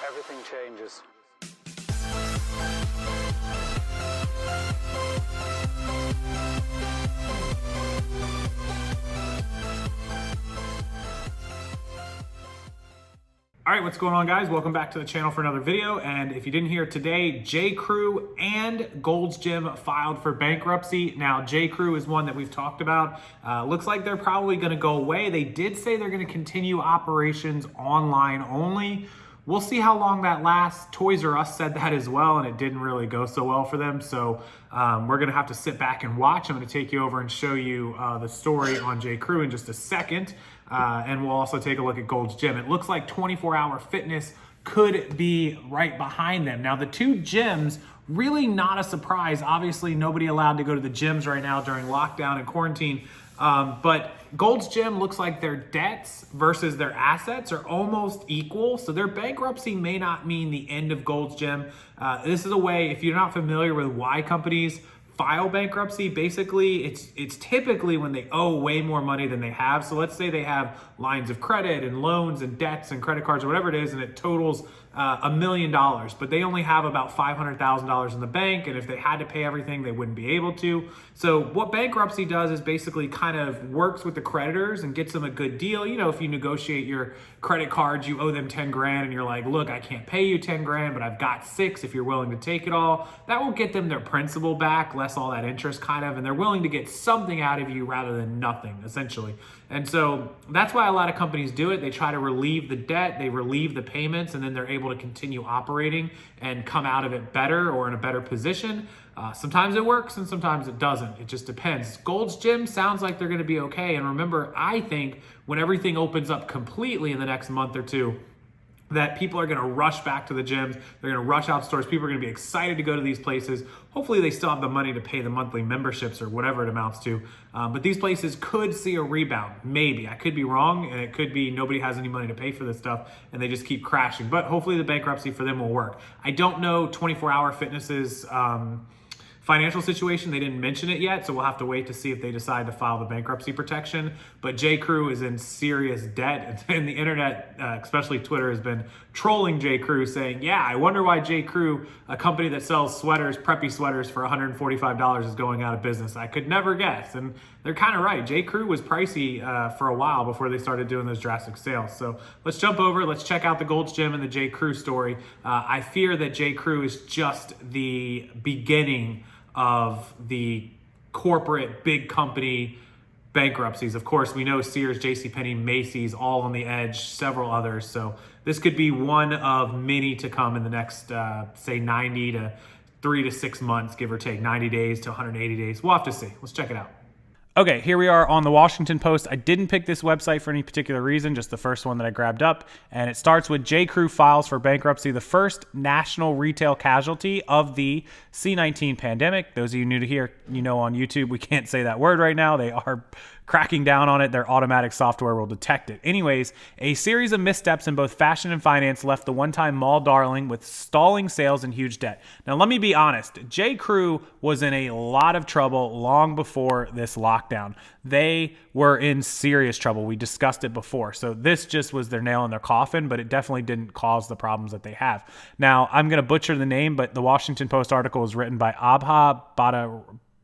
everything changes. All right, what's going on, guys? Welcome back to the channel for another video. And if you didn't hear today, J.Crew and Gold's Gym filed for bankruptcy. Now, J.Crew is one that we've talked about. Looks like they're probably going to go away. They did say they're going to continue operations online only. We'll see how long that lasts. Toys R Us said that as well, and it didn't really go so well for them. So we're going to have to sit back and watch. I'm going to take you over and show you the story on J.Crew in just a second. And we'll also take a look at Gold's Gym. It looks like 24-hour fitness could be right behind them. Now, the two gyms, really not a surprise. Obviously, nobody allowed to go to the gyms right now during lockdown and quarantine. But Gold's Gym looks like their debts versus their assets are almost equal. So their bankruptcy may not mean the end of Gold's Gym. This is a way, if you're not familiar with why companies file bankruptcy, basically it's typically when they owe way more money than they have. So let's say they have lines of credit and loans and debts and credit cards or whatever it is, and it totals $1 million, but they only have about $500,000 in the bank. And if they had to pay everything, they wouldn't be able to. So what bankruptcy does is basically kind of works with the creditors and gets them a good deal. You know, if you negotiate your credit cards, you owe them 10 grand and you're like, look, I can't pay you 10 grand, but I've got 6 if you're willing to take it all. That will get them their principal back, less all that interest kind of, and they're willing to get something out of you rather than nothing, essentially. And so that's why a lot of companies do it. They try to relieve the debt, they relieve the payments, and then they're able to continue operating and come out of it better or in a better position. Sometimes it works and sometimes it doesn't. It just depends. Gold's Gym sounds like they're going to be okay. And remember, I think when everything opens up completely in the next month or two, that people are going to rush back to the gyms. They're going to rush out stores. People are going to be excited to go to these places. Hopefully they still have the money to pay the monthly memberships or whatever it amounts to. But these places could see a rebound. Maybe. I could be wrong, and it could be nobody has any money to pay for this stuff and they just keep crashing. But hopefully the bankruptcy for them will work. I don't know 24-hour fitness's financial situation. They didn't mention it yet, so we'll have to wait to see if they decide to file the bankruptcy protection. But J.Crew is in serious debt, and the internet, especially Twitter, has been trolling J.Crew, saying, yeah, I wonder why J.Crew, a company that sells sweaters, preppy sweaters for $145, is going out of business. I could never guess. And they're kind of right. J.Crew was pricey for a while before they started doing those drastic sales. So let's jump over. Let's check out the Gold's Gym and the J.Crew story. I fear that J.Crew is just the beginning of the corporate big company bankruptcies. Of course, we know Sears, JCPenney, Macy's, all on the edge, several others. So this could be one of many to come in the next, say 90 to 3 to 6 months, give or take 90 days to 180 days. We'll have to see. Let's check it out. Okay, here we are on the Washington Post. I didn't pick this website for any particular reason, just the first one that I grabbed up. And it starts with J.Crew files for bankruptcy, the first national retail casualty of the C-19 pandemic. Those of you new to here, you know on YouTube, we can't say that word right now. They are cracking down on it. Their automatic software will detect it. Anyways, a series of missteps in both fashion and finance left the one-time mall darling with stalling sales and huge debt. Now, let me be honest. J.Crew was in a lot of trouble long before this lockdown. They were in serious trouble. We discussed it before. So this just was their nail in their coffin, but it definitely didn't cause the problems that they have. Now, I'm going to butcher the name, but the Washington Post article was written by Abha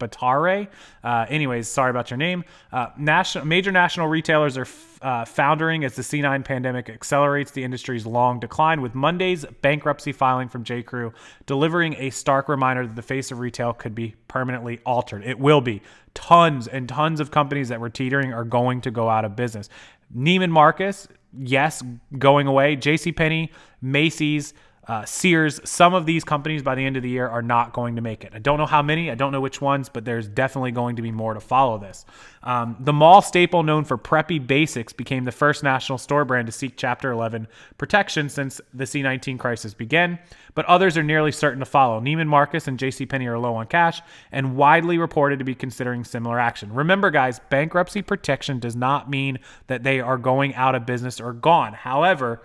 Batare. Anyways, sorry about your name. Major national retailers are foundering as the C9 pandemic accelerates the industry's long decline, with Monday's bankruptcy filing from J.Crew delivering a stark reminder that the face of retail could be permanently altered. It will be. Tons and tons of companies that were teetering are going to go out of business. Neiman Marcus, yes, going away. JCPenney, Macy's, Sears, some of these companies by the end of the year are not going to make it. I don't know how many, I don't know which ones, but there's definitely going to be more to follow this. The mall staple known for preppy basics became the first national store brand to seek Chapter 11 protection since the C-19 crisis began, but others are nearly certain to follow. Neiman Marcus and JCPenney are low on cash and widely reported to be considering similar action. Remember, guys, bankruptcy protection does not mean that they are going out of business or gone. However,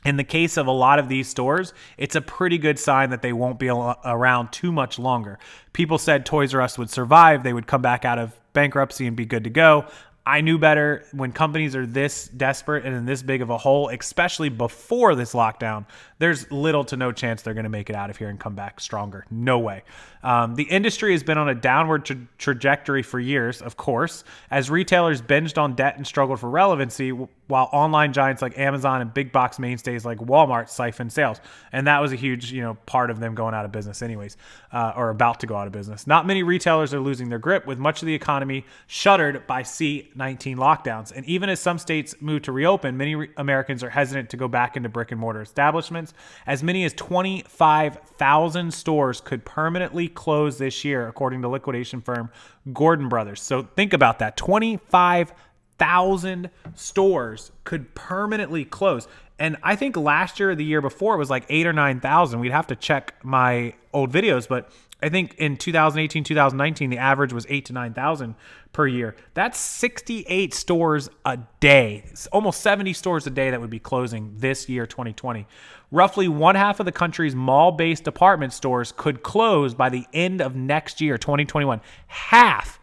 in the case of a lot of these stores, it's a pretty good sign that they won't be around too much longer. People said Toys R Us would survive. They would come back out of bankruptcy and be good to go. I knew better. When companies are this desperate and in this big of a hole, especially before this lockdown, there's little to no chance they're going to make it out of here and come back stronger. No way. The industry has been on a downward trajectory for years, of course, as retailers binged on debt and struggled for relevancy, while online giants like Amazon and big box mainstays like Walmart siphoned sales. And that was a huge, part of them going out of business anyways, or about to go out of business. Not many retailers are losing their grip, with much of the economy shuttered by C-19 lockdowns. And even as some states move to reopen, many Americans are hesitant to go back into brick and mortar establishments. As many as 25,000 stores could permanently close this year, according to liquidation firm Gordon Brothers. So think about that. 25,000 stores could permanently close. And I think last year or the year before it was like 8,000 or 9,000. We'd have to check my old videos, but I think in 2018, 2019, the average was 8,000 to 9,000 per year. That's 68 stores a day. It's almost 70 stores a day that would be closing this year, 2020. Roughly one half of the country's mall-based department stores could close by the end of next year, 2021. Half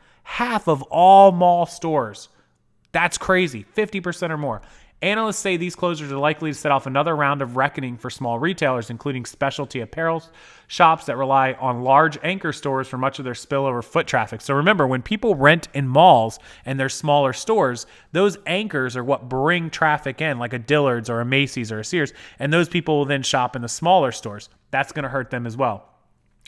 of all mall stores. That's crazy. 50% or more. Analysts say these closures are likely to set off another round of reckoning for small retailers, including specialty apparel shops that rely on large anchor stores for much of their spillover foot traffic. So remember, when people rent in malls and they're smaller stores, those anchors are what bring traffic in, like a Dillard's or a Macy's or a Sears, and those people will then shop in the smaller stores. That's going to hurt them as well.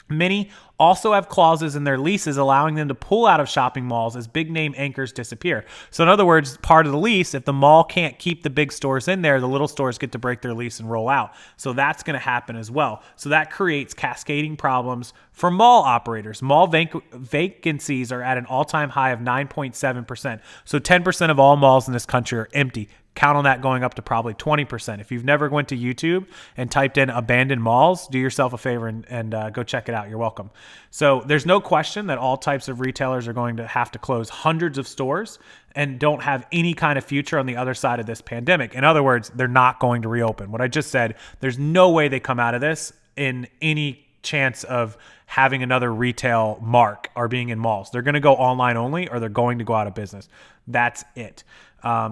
Many also have clauses in their leases allowing them to pull out of shopping malls as big name anchors disappear. So in other words, part of the lease, if the mall can't keep the big stores in there, the little stores get to break their lease and roll out. So that's going to happen as well. So that creates cascading problems for mall operators. Mall vacancies are at an all-time high of 9.7%. So 10% of all malls in this country are empty. Count on that going up to probably 20%. If you've never went to YouTube and typed in abandoned malls, do yourself a favor and go check it out. You're welcome. So there's no question that all types of retailers are going to have to close hundreds of stores and don't have any kind of future on the other side of this pandemic. In other words, they're not going to reopen. What I just said, there's no way they come out of this in any chance of having another retail mark or being in malls. They're going to go online only, or they're going to go out of business. That's it.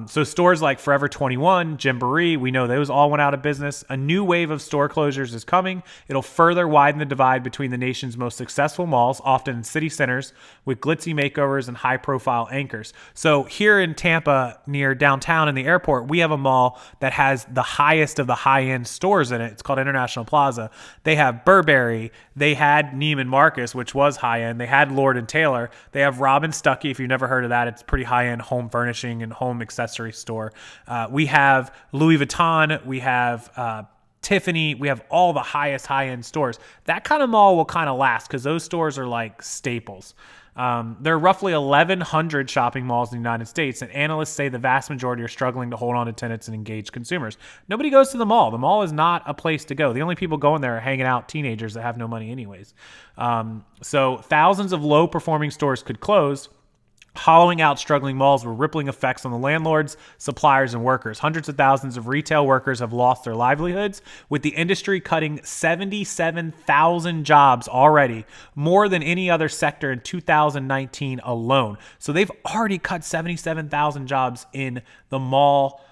So stores like Forever 21, Gymboree, we know those all went out of business. A new wave of store closures is coming. It'll further widen the divide between the nation's most successful malls, often in city centers, with glitzy makeovers and high-profile anchors. So here in Tampa, near downtown in the airport, we have a mall that has the highest of the high-end stores in it. It's called International Plaza. They have Burberry. They had Neiman Marcus, which was high-end. They had Lord & Taylor. They have Robin Stuckey. If you've never heard of that, it's pretty high-end home furnishing and home accessory store. We have Louis Vuitton. We have Tiffany. We have all the highest high-end stores. That kind of mall will kind of last because those stores are like staples. There are roughly 1,100 shopping malls in the United States, and analysts say the vast majority are struggling to hold on to tenants and engage consumers. Nobody goes to the mall. The mall is not a place to go. The only people going there are hanging out teenagers that have no money anyways. So thousands of low-performing stores could close, hollowing out struggling malls with rippling effects on the landlords, suppliers, and workers. Hundreds of thousands of retail workers have lost their livelihoods, with the industry cutting 77,000 jobs already, more than any other sector in 2019 alone. So they've already cut 77,000 jobs in the mall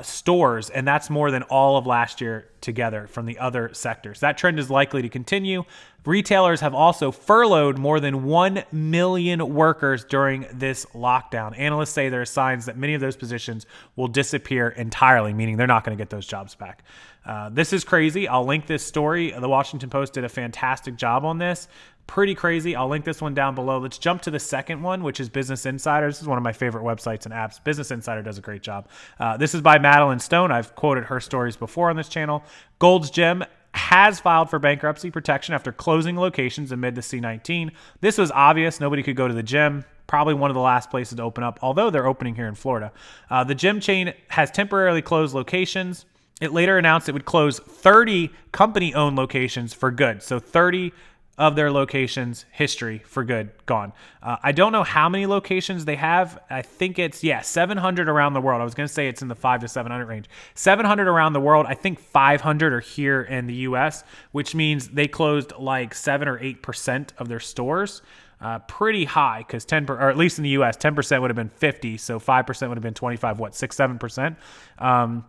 stores, and that's more than all of last year together from the other sectors. That trend is likely to continue. Retailers have also furloughed more than 1 million workers during this lockdown. Analysts say there are signs that many of those positions will disappear entirely, meaning they're not going to get those jobs back. This is crazy. I'll link this story. The Washington Post did a fantastic job on this. Pretty crazy. I'll link this one down below. Let's jump to the second one, which is Business Insider. This is one of my favorite websites and apps. Business Insider does a great job. This is by Madeline Stone. I've quoted her stories before on this channel. Gold's Gym has filed for bankruptcy protection after closing locations amid the C-19. This was obvious. Nobody could go to the gym. Probably one of the last places to open up, although they're opening here in Florida. The gym chain has temporarily closed locations. It later announced it would close 30 company-owned locations for good. So 30 of their locations, history for good, gone. I don't know how many locations they have. I think it's, 700 around the world. I was going to say it's in the 500 to 700 range. 700 around the world. I think 500 are here in the U.S., which means they closed like 7 or 8% of their stores. pretty high, because or at least in the US, 10% would have been 50, so 5% would have been 25, what, 6-7%.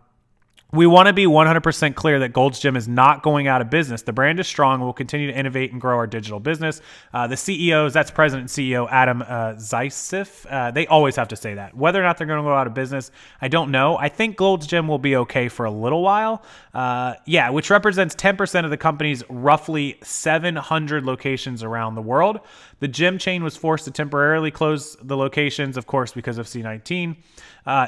We want to be 100% clear that Gold's Gym is not going out of business. The brand is strong and we'll continue to innovate and grow our digital business. The CEOs, that's President and CEO Adam Zaisif, they always have to say that. Whether or not they're going to go out of business, I don't know. I think Gold's Gym will be okay for a little while. Yeah, which represents 10% of the company's roughly 700 locations around the world. The gym chain was forced to temporarily close the locations, of course, because of C-19.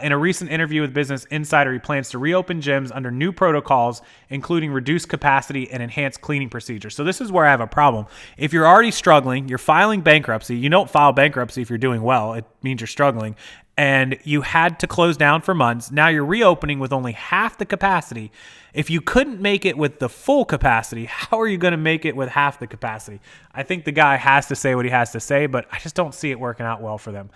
In a recent interview with Business Insider, he plans to reopen gyms under new protocols, including reduced capacity and enhanced cleaning procedures. So this is where I have a problem. If you're already struggling, you're filing bankruptcy. You don't file bankruptcy if you're doing well. It means you're struggling. And you had to close down for months. Now you're reopening with only half the capacity. If you couldn't make it with the full capacity, how are you going to make it with half the capacity? I think the guy has to say what he has to say, but I just don't see it working out well for them.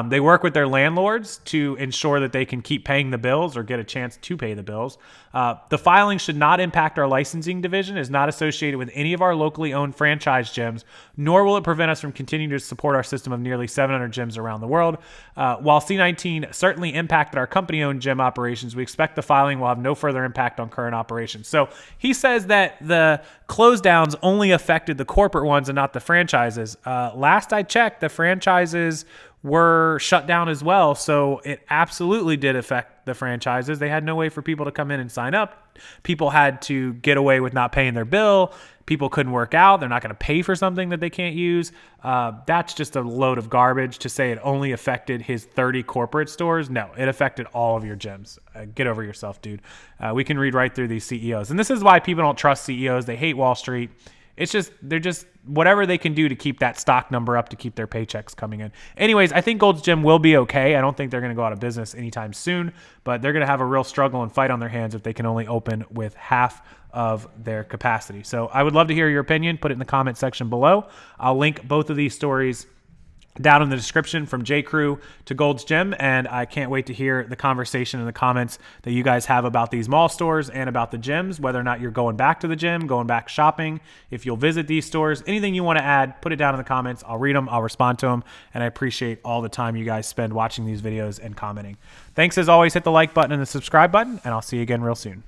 They work with their landlords to ensure that they can keep paying the bills or get a chance to pay the bills. The filing should not impact our licensing division, is not associated with any of our locally owned franchise gyms, nor will it prevent us from continuing to support our system of nearly 700 gyms around the world. While C-19 certainly impacted our company-owned gym operations, we expect the filing will have no further impact on current operations. So he says that the close downs only affected the corporate ones and not the franchises. Last I checked, the franchises were shut down as well. So it absolutely did affect the franchises. They had no way for people to come in and sign up. People had to get away with not paying their bill. People couldn't work out. They're not going to pay for something that they can't use. That's just a load of garbage to say it only affected his 30 corporate stores. No, it affected all of your gyms. Get over yourself, dude. We can read right through these CEOs. And this is why people don't trust CEOs. They hate Wall Street. It's just, they're just whatever they can do to keep that stock number up, to keep their paychecks coming in. Anyways, I think Gold's Gym will be okay. I don't think they're going to go out of business anytime soon, but they're going to have a real struggle and fight on their hands if they can only open with half of their capacity. So I would love to hear your opinion. Put it in the comment section below. I'll link both of these stories down in the description, from J.Crew to Gold's Gym, and I can't wait to hear the conversation in the comments that you guys have about these mall stores and about the gyms, whether or not you're going back to the gym, going back shopping, if you'll visit these stores, anything you want to add, put it down in the comments. I'll read them, I'll respond to them, and I appreciate all the time you guys spend watching these videos and commenting. Thanks as always. Hit the like button and the subscribe button, and I'll see you again real soon.